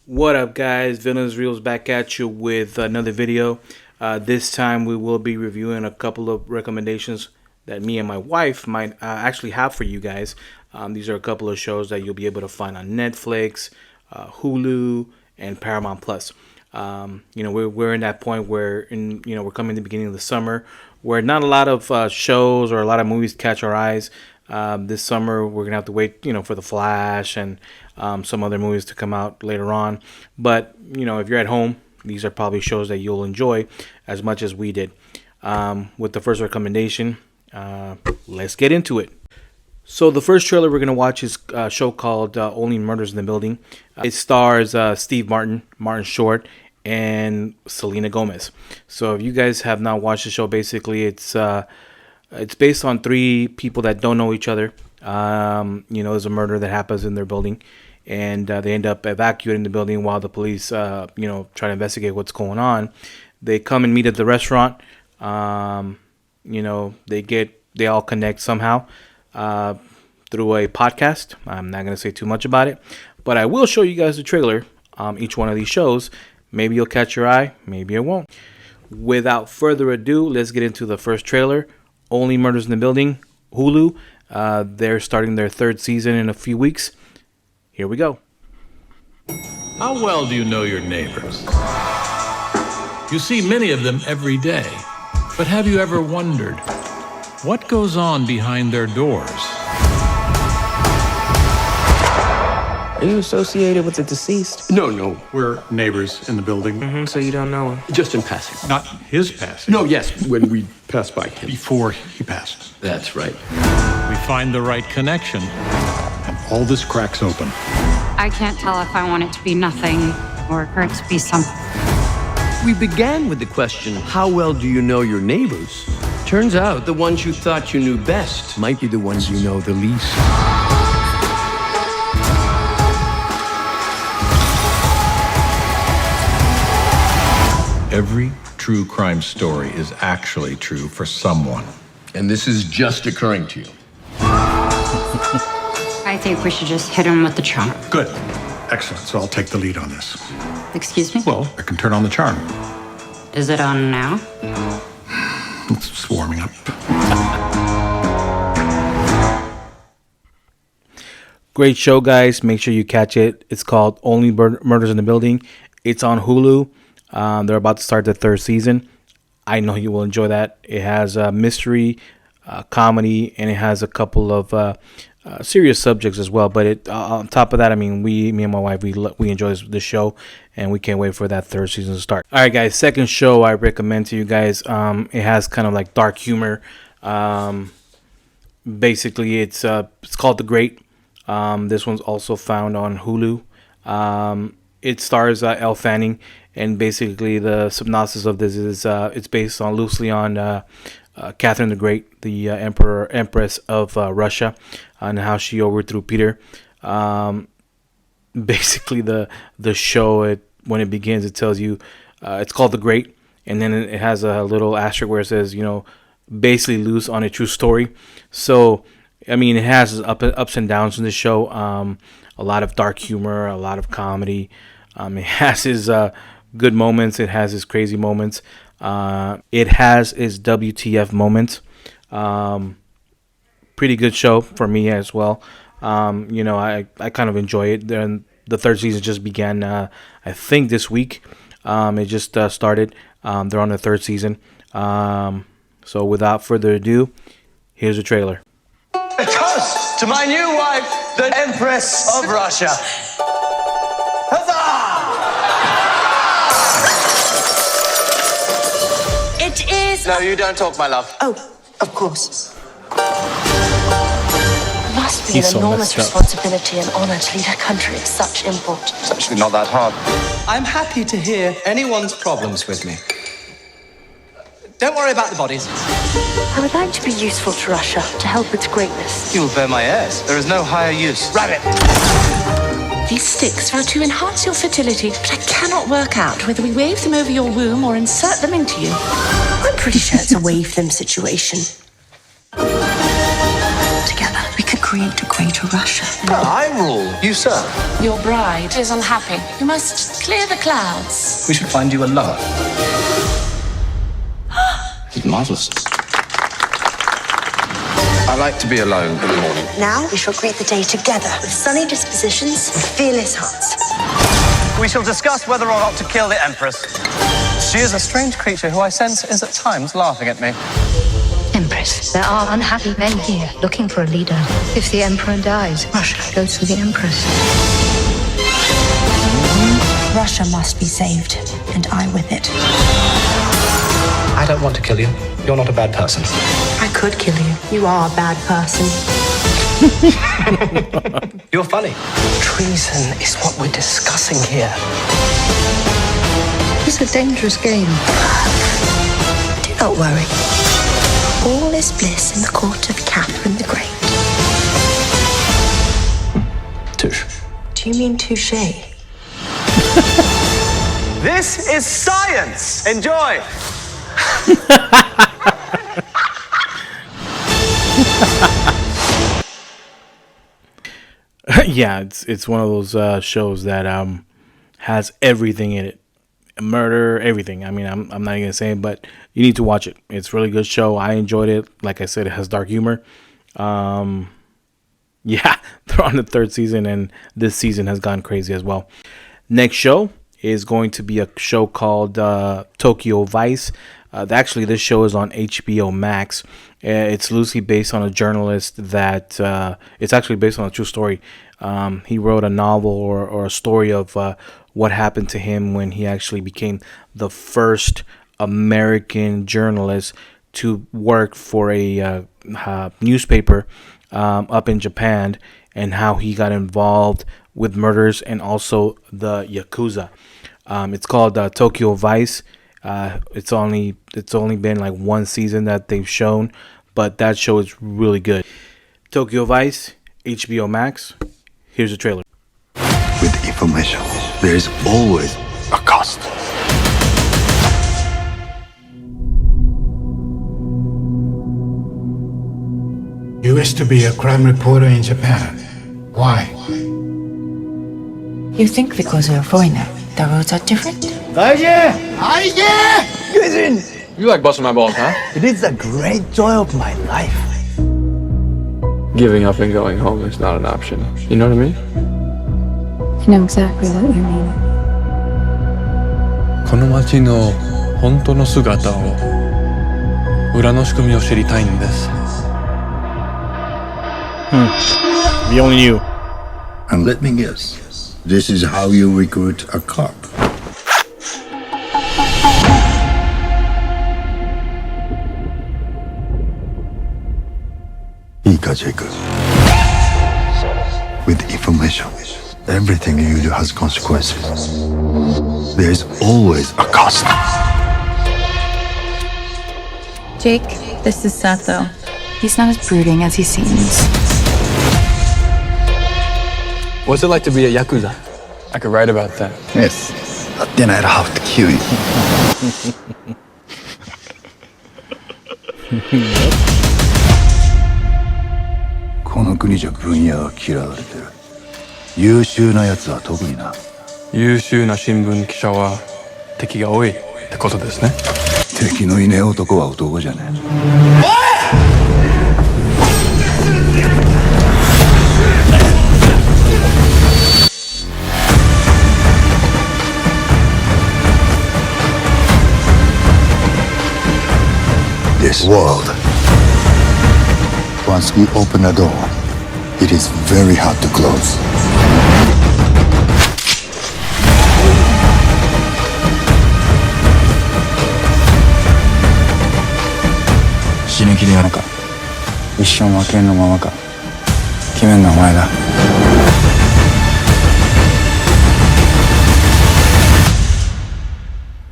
What up, guys? Villains Reels back at you with another video. This time we will be reviewing a couple of recommendations that me and my wife might actually have for you guys. These are a couple of shows that you'll be able to find on Netflix, Hulu, and Paramount Plus. We're in that point where we're coming to the beginning of the summer, where not a lot of shows or a lot of movies catch our eyes. This summer we're gonna have to wait, for The Flash and some other movies to come out later on. But if you're at home, these are probably shows that you'll enjoy as much as we did. With the first recommendation, let's get into it. So the first trailer we're gonna watch is a show called Only Murders in the Building. It stars Steve Martin Short, and Selena Gomez. So if you guys have not watched the show, basically it's based on three people that don't know each other. There's a murder that happens in their building, and they end up evacuating the building while the police, try to investigate what's going on. They come and meet at the restaurant. They all connect somehow through a podcast. I'm not gonna say too much about it, but I will show you guys the trailer. Each one of these shows. Maybe you'll catch your eye, maybe it won't. Without further ado, let's get into the first trailer. Only Murders in the Building, Hulu. They're starting their third season in a few weeks. Here we go. How well do you know your neighbors? You see many of them every day. But have you ever wondered what goes on behind their doors? Are you associated with the deceased? No. We're neighbors in the building. So you don't know him? Just in passing. Not his passing. No, yes, when we passed by him. Before he passed. That's right. We find the right connection, and all this cracks open. I can't tell if I want it to be nothing or for it to be something. We began with the question, how well do you know your neighbors? Turns out the ones you thought you knew best might be the ones you know the least. Every true crime story is actually true for someone. And this is just occurring to you. I think we should just hit him with the charm. Good. Excellent. So I'll take the lead on this. Excuse me? Well, I can turn on the charm. Is it on now? It's warming up. Great show, guys. Make sure you catch it. It's called Only Murders in the Building. It's on Hulu. They're about to start the third season. I know you will enjoy that. It has mystery, comedy, and it has a couple of serious subjects as well. But on top of that, me and my wife, we enjoy this show, and we can't wait for that third season to start. All right, guys. Second show I recommend to you guys. It has kind of like dark humor. Basically, it's called The Great. This one's also found on Hulu. It stars Elle Fanning. And basically, the synopsis of this is it's based loosely on Catherine the Great, the Empress of Russia, and how she overthrew Peter. Basically, the show, when it begins, it tells you it's called The Great, and then it has a little asterisk where it says, basically loose on a true story. So, it has ups and downs in the show. A lot of dark humor, a lot of comedy. It has his good moments. It has its crazy moments. It has its WTF moments. Pretty good show for me as well. I kind of enjoy it. Then the third season just began, I think this week. It just started. They're on the third season. So without further ado, here's the trailer. A toast to my new wife, the Empress of Russia. Huzzah! It is... No, you don't talk, my love. Oh, of course. It must be He's an so enormous messed up. responsibility and honor to lead a country of such import. It's actually not that hard. I'm happy to hear anyone's problems with me. Don't worry about the bodies. I would like to be useful to Russia, to help its greatness. You will bear my heirs. There is no higher use. Rabbit! These sticks are to enhance your fertility, but I cannot work out whether we wave them over your womb or insert them into you. I'm pretty sure it's a wave them situation. Together, we could create create a greater Russia. I rule. You serve. Your bride is unhappy. You must clear the clouds. We should find you a lover. It's marvelous. I like to be alone in the morning. Now we shall greet the day together with sunny dispositions and fearless hearts. We shall discuss whether or not to kill the Empress. She is a strange creature who I sense is at times laughing at me. Empress, there are unhappy men here looking for a leader. If the Emperor dies, Russia goes to the Empress. Russia must be saved, and I with it. I don't want to kill you. You're not a bad person. I could kill you. You are a bad person. You're funny. Treason is what we're discussing here. It's a dangerous game. Do not worry. All is bliss in the court of Catherine the Great. Touche. Do you mean touche? This is science. Enjoy. Yeah, it's one of those shows that has everything in it. Murder, everything. I mean, I'm not even gonna say it, but you need to watch it. It's a really good show. I enjoyed it. Like I said, it has dark humor. Yeah, they're on the 3rd season, and this season has gone crazy as well. Next show is going to be a show called Tokyovice. Actually, this show is on hbomax. It's loosely based on a journalist that it's actually based on a true story. He wrote a novel or a story of what happened to him when he actually became the first American journalist to work for a newspaper up in Japan, and how he got involved with murders and also the Yakuza. It's called Tokyovice. It's only been like 1 season that they've shown, but that show is really good. Tokyovice, hbomax. Here's the trailer. With information, there is always a cost. You wish to be a crime reporter in Japan. Why? You think because you're a foreigner, the rules are different? You like busting my balls, huh? It is a great joy of my life. Giving up and going home is not an option. You know what I mean? I know exactly what you mean. この街の本当の姿を、裏の仕組みを知りたいんです。The only you. And let me guess, this is how you recruit a cop. Jacob. With information, everything you do has consequences. There is always a cost. Jake, this is Sato. He's not as brooding as he seems. What's it like to be a Yakuza? I could write about that. Yes, but then I'd have to kill you. この国じゃ分野は嫌われてる。優秀なやつは特にな。優秀な新聞記者は敵が多いってことですね。敵のいねえ男は男じゃねえ。This world. Once we open a door, it is very hard to close.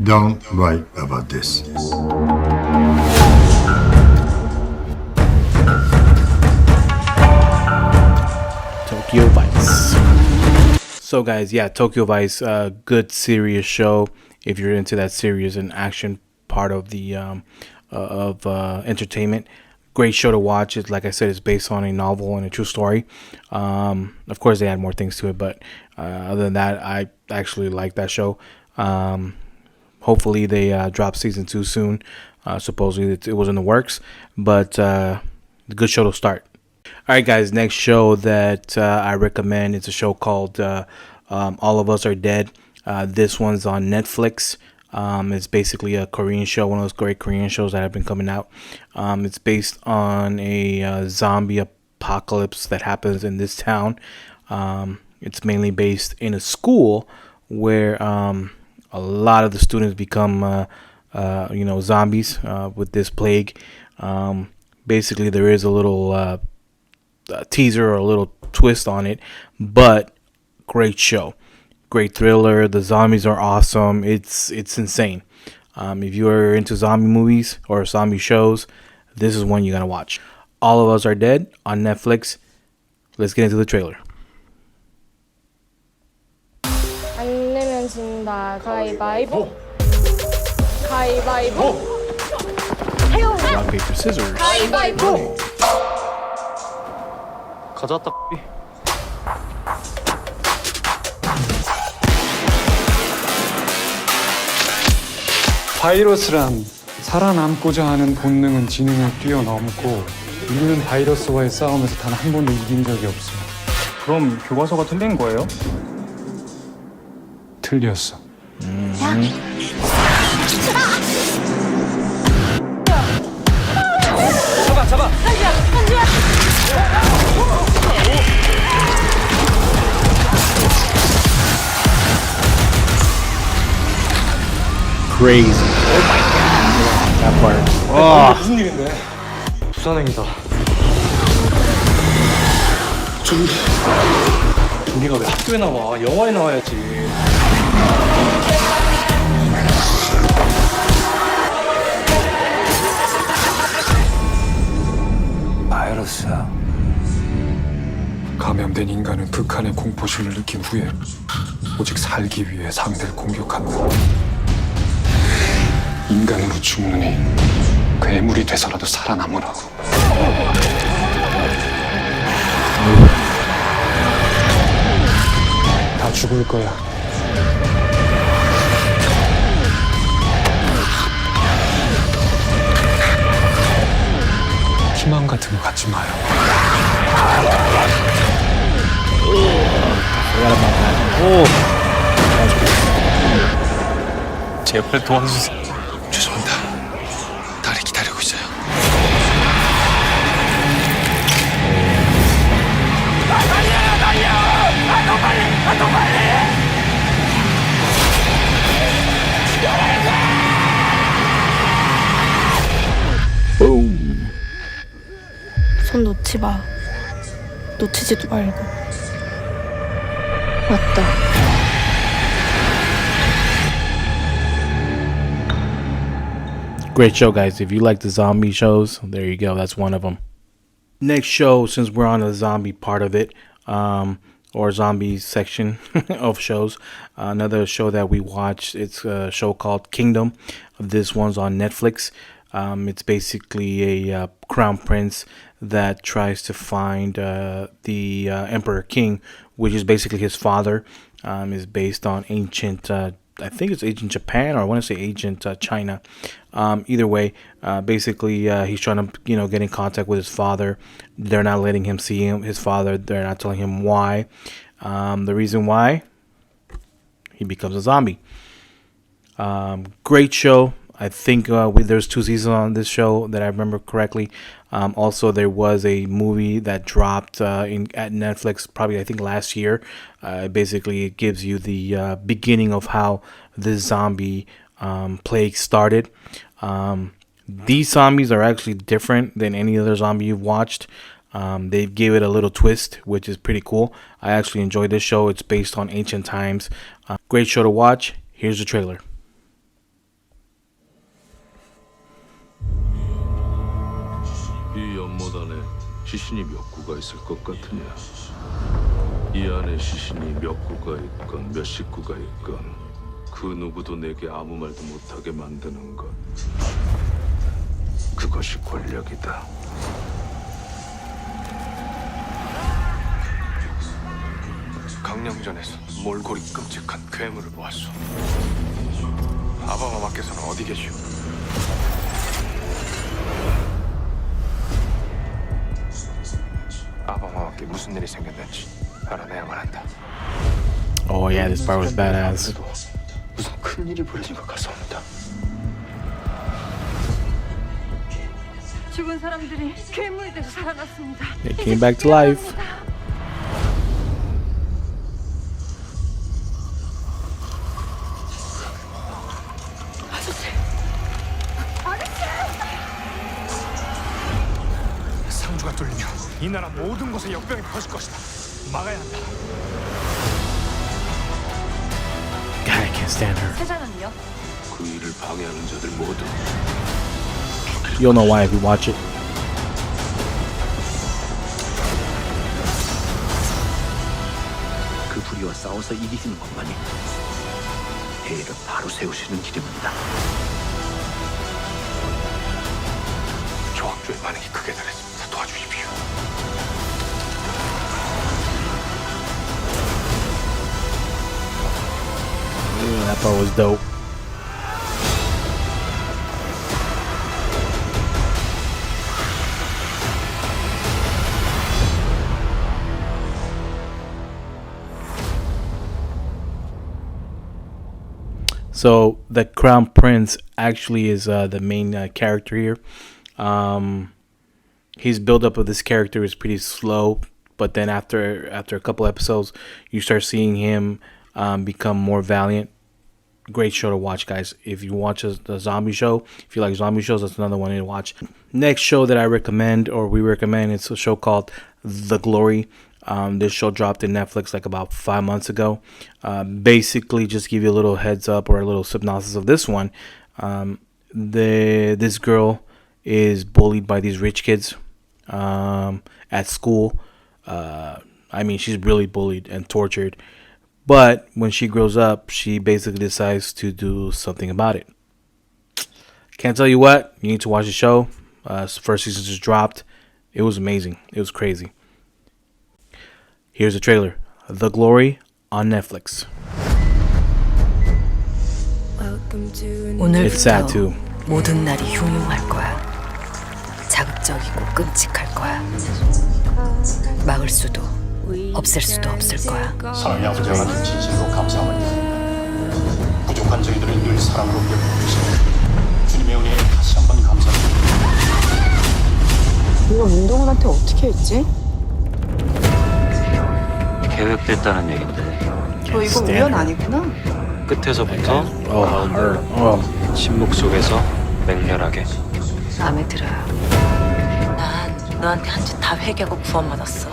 Don't write about this. Tokyovice. So guys, yeah, Tokyovice, good serious show if you're into that serious and action part of the entertainment. Great show to watch. It, like I said, it's based on a novel and a true story. Of course, they add more things to it, but other than that, I actually like that show. Hopefully, they drop season 2 soon. Supposedly, it was in the works, but a good show to start. All right, guys. Next show that I recommend is a show called All of Us Are Dead. This one's on Netflix. It's basically a Korean show, one of those great Korean shows that have been coming out. It's based on a zombie apocalypse that happens in this town. It's mainly based in a school where a lot of the students become, zombies with this plague. Basically, there is a little teaser or a little twist on it, but great show. Great thriller. The zombies are awesome. It's insane. If you are into zombie movies or zombie shows, this is one you gotta watch. All of Us Are Dead on Netflix. Let's get into the trailer. 안 내면 진다. 가위바위보. 가위바위보. Rock, paper, scissors. 가위바위보. 가져왔다. 바이러스란 살아남고자 하는 본능은 지능을 뛰어넘고 우리는 바이러스와의 싸움에서 단 한 번도 이긴 적이 없어. 그럼 교과서가 틀린 거예요? 틀렸어. 잡아. 한지야. Crazy. Oh my god. That part. 무슨 일인데? 부산행이다. 종기가 왜 학교에 나와? 영화에 나와야지. 바이러스야. 감염된 인간은 극한의 공포심을 느낀 후에 오직 살기 위해 상대를 공격한다. 인간으로 죽느니 괴물이 돼서라도 살아남으라고. 다 죽을 거야. 희망 같은 거 갖지 마요. 제발 도와주세요. 죄송합니다. 딸이 기다리고 있어요. 손 놓지 마. 놓치지도 말고. 맞다. Great show, guys. If you like the zombie shows, there you go. That's one of them. Next show, since we're on the zombie part of it, or zombie section of shows, another show that we watched, it's a show called Kingdom. This one's on Netflix. It's basically a crown prince that tries to find the Emperor King, which is basically his father. Is based on ancient, I think it's ancient Japan, or I want to say ancient China. Either way, basically he's trying to get in contact with his father. They're not letting him see his father. They're not telling him why. The reason why, he becomes a zombie. Great show. I think there's 2 seasons on this show that I remember correctly. Also, there was a movie that dropped at Netflix probably I think last year. Basically, it gives you the beginning of how this zombie plague started. These zombies are actually different than any other zombie you've watched. They gave it a little twist, which is pretty cool. I actually enjoyed this show. It's based on ancient times. Great show to watch. Here's the trailer. 이 연못 안에 시신이 몇 구가 있을 것 같으냐? 이 안에 시신이 몇 구가 있건 몇 식구가 있건 그 누구도 내게 아무 말도 못하게 만드는 것. 그걸 것이 권력이다. 강령전에서 몰골이 끔찍한 괴물을 보았소. 아바마마께서는 어디 계시오? 아바마마께 무슨 일이 생겼는지 알아내야만 한다. Oh yeah, this part was badass. 무슨 큰 일이 벌어진 것 같습니다. 죽은 사람들이 괴물이 돼서 살아났습니다. They came back to life. 상주가 뚫리면 이 나라 모든 곳에 역병이 퍼질 것이다. 막아야 한다. God, I can't stand her. 세자는요? 그 일을 방해하는 자들 모두 You'll know why if you watch it. 그 불의와 싸워서 이기시는 것만이 해를 바로 세우시는 길입니다. 조학조의 반응이 크게 달했습니다. 도와주십시오. Yeah, that part was dope. So the Crown Prince actually is the main character here. His build-up of this character is pretty slow, but then after a couple episodes, you start seeing him become more valiant. Great show to watch, guys. If you watch a zombie show, if you like zombie shows, that's another one to watch. Next show that I recommend, or we recommend, it's a show called The Glory. This show dropped in Netflix like about 5 months ago. Basically, just give you a little heads up or a little synopsis of this one. This girl is bullied by these rich kids at school. I mean, she's really bullied and tortured. But when she grows up, she basically decides to do something about it. Can't tell you what. You need to watch the show. First season just dropped. It was amazing. It was crazy. Here's the trailer. The Glory on Netflix. It's sad too. 모든 날이 흉흉할 거야. 자극적이고 끔찍할 거야. 막을 수도 없앨 수도 없을 거야. 사랑의 아버지 하나님 진심으로 감사합니다. 부족한 저희들을 늘 사랑으로 여겨주시니 주님의 은혜에 다시 한번 감사합니다. 네가 문동훈한테 어떻게 했지? 계획됐다는 얘긴데. 너 이거 우연 아니구나? 끝에서부터 다음으로 침묵 속에서 맹렬하게. 마음에 들어요. 난 너한테 한 짓 다 회개하고 구원받았어.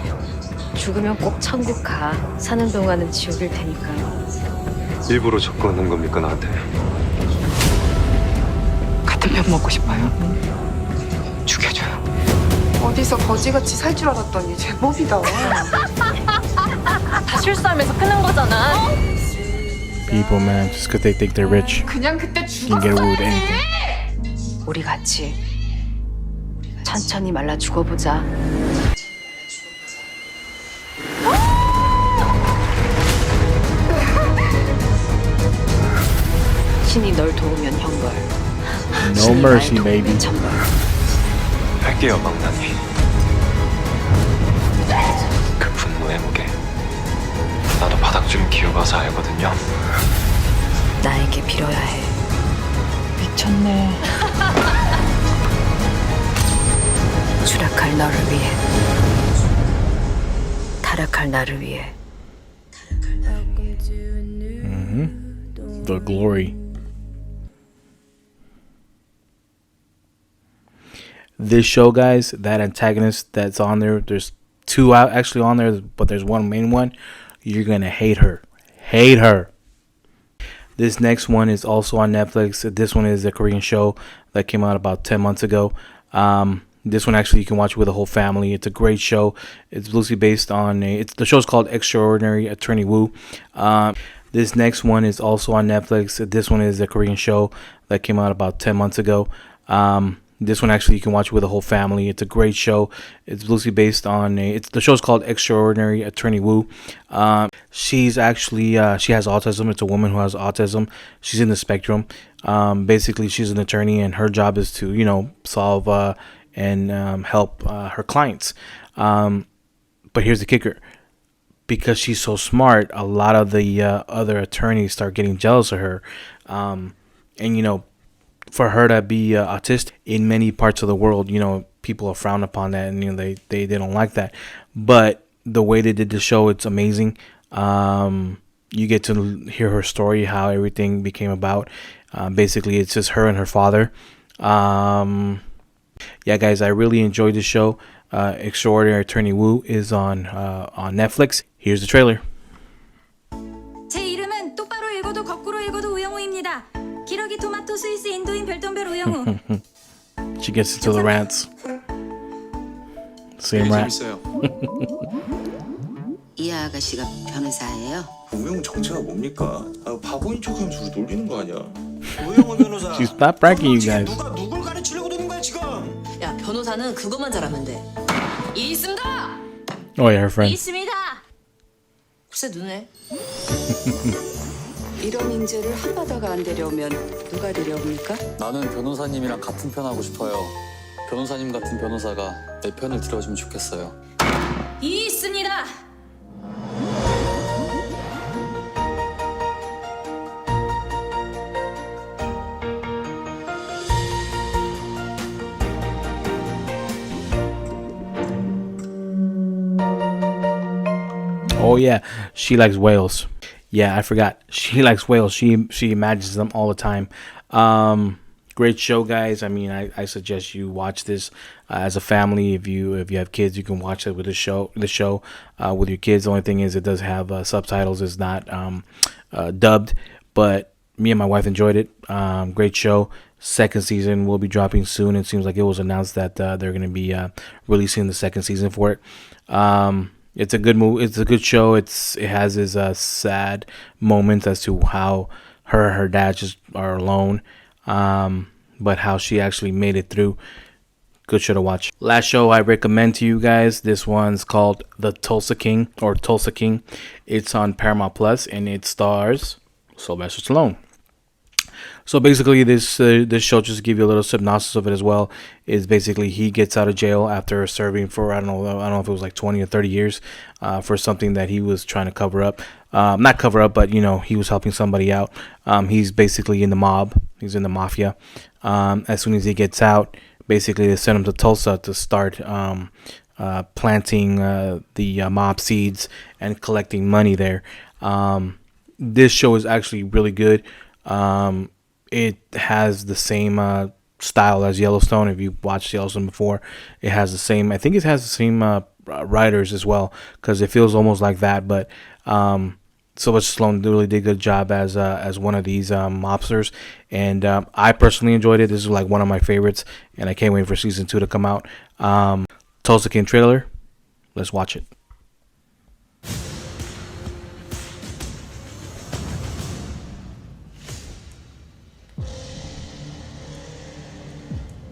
죽으면 꼭 천국 가. 사는 동안은 지옥일 테니까. 일부러 접근한 겁니까 나한테? 같은 편 먹고 싶어요? 죽여줘요. 어디서 거지같이 살 줄 알았더니 제법이다. 다 실수하면서 끊은 거잖아. People, man, just because they think they're rich, 그냥 그때 you can get away with anything. 우리 같이 천천히 말라 죽어보자. 신이 널 도우면 형벌. No mercy, baby. 할게요, 망나니. 그 분노의 무게. 나도 바닥 좀 기어가서 알거든요. 나에게 빌어야 해. 미쳤네. 추락할 너를 위해. 타락할 나를 위해. The Glory. This show, guys, that antagonist that's on there, there's two out actually on there, but there's one main one. You're gonna hate her. Hate her. This next one is also on Netflix. This one is a Korean show that came out about 10 months ago. This one actually you can watch with the whole family. It's a great show. It's loosely based on the show's called Extraordinary Attorney Woo. This next one is also on Netflix. This one is a Korean show that came out about 10 months ago. This one actually you can watch with the whole family. It's a great show. It's loosely based on the show's called Extraordinary Attorney Woo. She's actually she has autism. It's a woman who has autism. She's in the spectrum. Basically, she's an attorney, and her job is to solve and help her clients. But here's the kicker: because she's so smart, a lot of the other attorneys start getting jealous of her, and for her to be autistic in many parts of the world, people are frowned upon that, and they don't like that. But the way they did the show, it's amazing. You get to hear her story, how everything became about. Basically, it's just her and her father. Yeah, guys, I really enjoyed the show. Extraordinary Attorney Woo is on Netflix. Here's the trailer. 제 이름은 똑바로 읽어도 거꾸로 읽어도 우영우입니다. 기러기 토마토 스위스 인도인 별똥별 우영우. She gets into the rants. Same rant. 이 아가씨가 변호사예요? 우영 정체가 뭡니까? 바보인 척하면서 우리 놀리는 거 아니야? 우영우 변호사. She's not pranking you guys. 누가 누굴 가르치려고 드는 거야 지금? 야, 변호사는 그것만 잘하면 돼. 이 있습니다. Oh yeah, her friend. 있습니다. 글쎄 눈에. 이런 인재를 한 바다가 안 데려오면 누가 데려옵니까? 나는 변호사님이랑 같은 편 하고 싶어요. 변호사님 같은 변호사가 내 편을 들어주면 좋겠어요. 이 있습니다. Oh yeah, she likes whales. Yeah, I forgot. She likes whales. She imagines them all the time. Great show, guys. I mean, I suggest you watch this as a family. If you have kids, you can watch it with the show with your kids. The only thing is, it does have subtitles. It's not dubbed, but me and my wife enjoyed it. Great show. Second season will be dropping soon. It seems like it was announced that they're going to be releasing the second season for it. It's a good movie. It's a good show. It has its sad moments as to how her dad just are alone, but how she actually made it through. Good show to watch. Last show I recommend to you guys. This one's called The Tulsaking or Tulsaking. It's on Paramount Plus and it stars Sylvester Stallone. So basically, this show, just to give you a little synopsis of it as well, is basically he gets out of jail after serving for I don't know if it was like 20 or 30 years for something that he was trying to cover up. Not cover up, but he was helping somebody out. He's basically in the mob. He's in the mafia. As soon as he gets out, basically they send him to Tulsa to start planting the mob seeds and collecting money there. This show is actually really good. It has the same style as Yellowstone. If you watched Yellowstone before, it has the same. I think it has the same writers as well, because it feels almost like that. But Sylvester Stallone really did a good job as one of these mobsters, and I personally enjoyed it. This is like one of my favorites, and I can't wait for season 2 to come out. Tulsaking trailer. Let's watch it.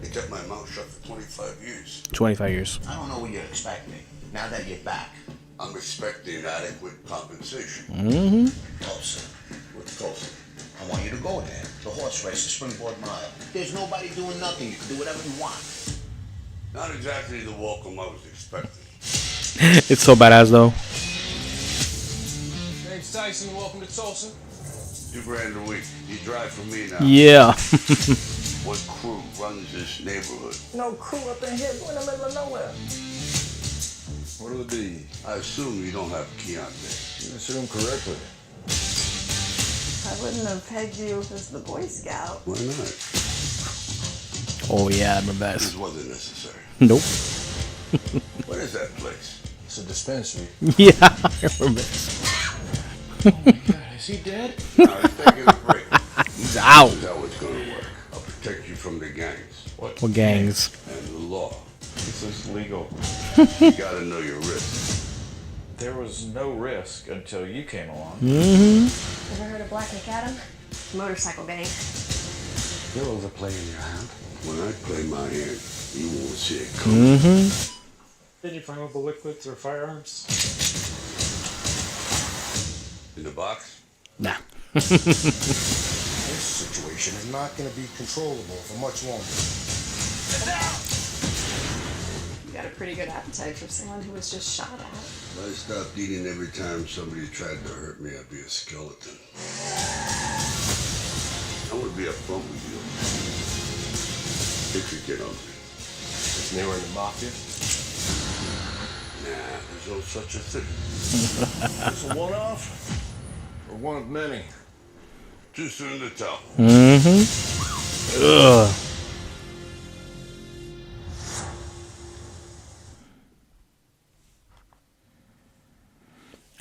I kept my mouth shut for 25 years. 25 years. I don't know what you expect me, now that you're back. I'm expecting adequate compensation. Mm-hmm. Tulsa. What's Tulsa? I want you to go there. The horse race, the springboard mile. There's nobody doing nothing. You can do whatever you want. Not exactly the welcome I was expecting. It's so badass though. Name's Tyson. Welcome to Tulsa. $2,000 a week. You drive for me now. Yeah. What crew runs this neighborhood? No crew up in here. We're in the middle of nowhere. What'll it be? I assume you don't have Keontae. You assume correctly. I wouldn't have pegged you as the Boy Scout. Why not? Oh yeah, I remember that. This wasn't necessary. Nope. What is that place? It's a dispensary. Yeah, I remember this. Oh my God, is he dead? No, he's taking a break. He's out. This is how it's gonna work. I'll protect you from the gangs. What gangs? And the law. This is legal. You gotta know your risk. There was no risk until you came along. Mm-hmm. Ever heard of Black McAdam? Motorcycle gang. Billows are playing in your hand. When I play my hand, you won't see it coming. Any flammable liquids or firearms? In the box? Nah. This situation is not going to be controllable for much longer. You got a pretty good appetite for someone who was just shot at. If I stopped eating every time somebody tried to hurt me, I'd be a skeleton. I want to be upfront with you. It could get ugly. It's newer in the mafia. Nah, there's no such a thing. It's a one-off or one of many. Too soon to tell. Ugh.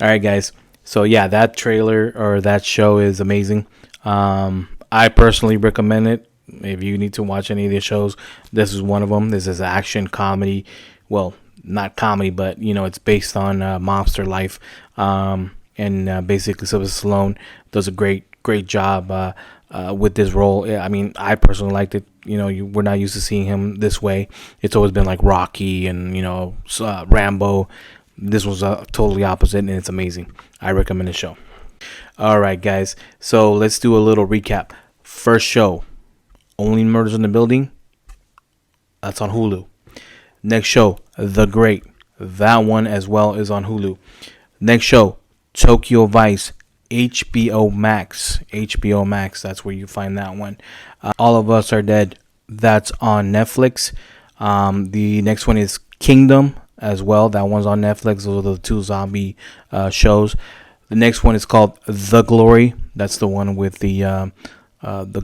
All right, guys. So yeah, that trailer or that show is amazing. I personally recommend it. If you need to watch any of the shows, this is one of them. This is action comedy. Well, not comedy, but you know, it's based on mobster life. And basically, Sylvester Stallone does a great job with this role. I mean, I personally liked it. You know, we're not used to seeing him this way. It's always been like Rocky and Rambo. This was totally opposite, and it's amazing. I recommend the show. All right, guys. So let's do a little recap. First show, Only Murders in the Building. That's on Hulu. Next show, The Great. That one as well is on Hulu. Next show, Tokyovice, hbomax. hbomax. That's where you find that one. All of Us Are Dead. That's on Netflix. The next one is Kingdom as well. That one's on Netflix. Those are the two zombie shows. The next one is called The Glory. That's the one with the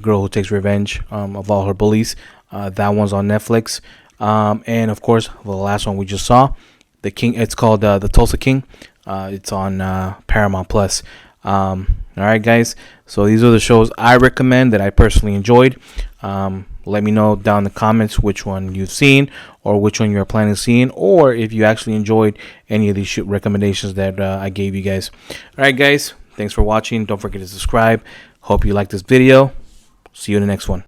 girl who takes revenge of all her bullies. That one's on Netflix. And of course, the last one we just saw, the King. It's called the Tulsaking. It's on paramountplus. All right, guys. So these are the shows I recommend that I personally enjoyed. Let me know down in the comments which one you've seen or which one you're planning on seeing, or if you actually enjoyed any of these recommendations that I gave you guys. All right, guys. Thanks for watching. Don't forget to subscribe. Hope you like this video. See you in the next one.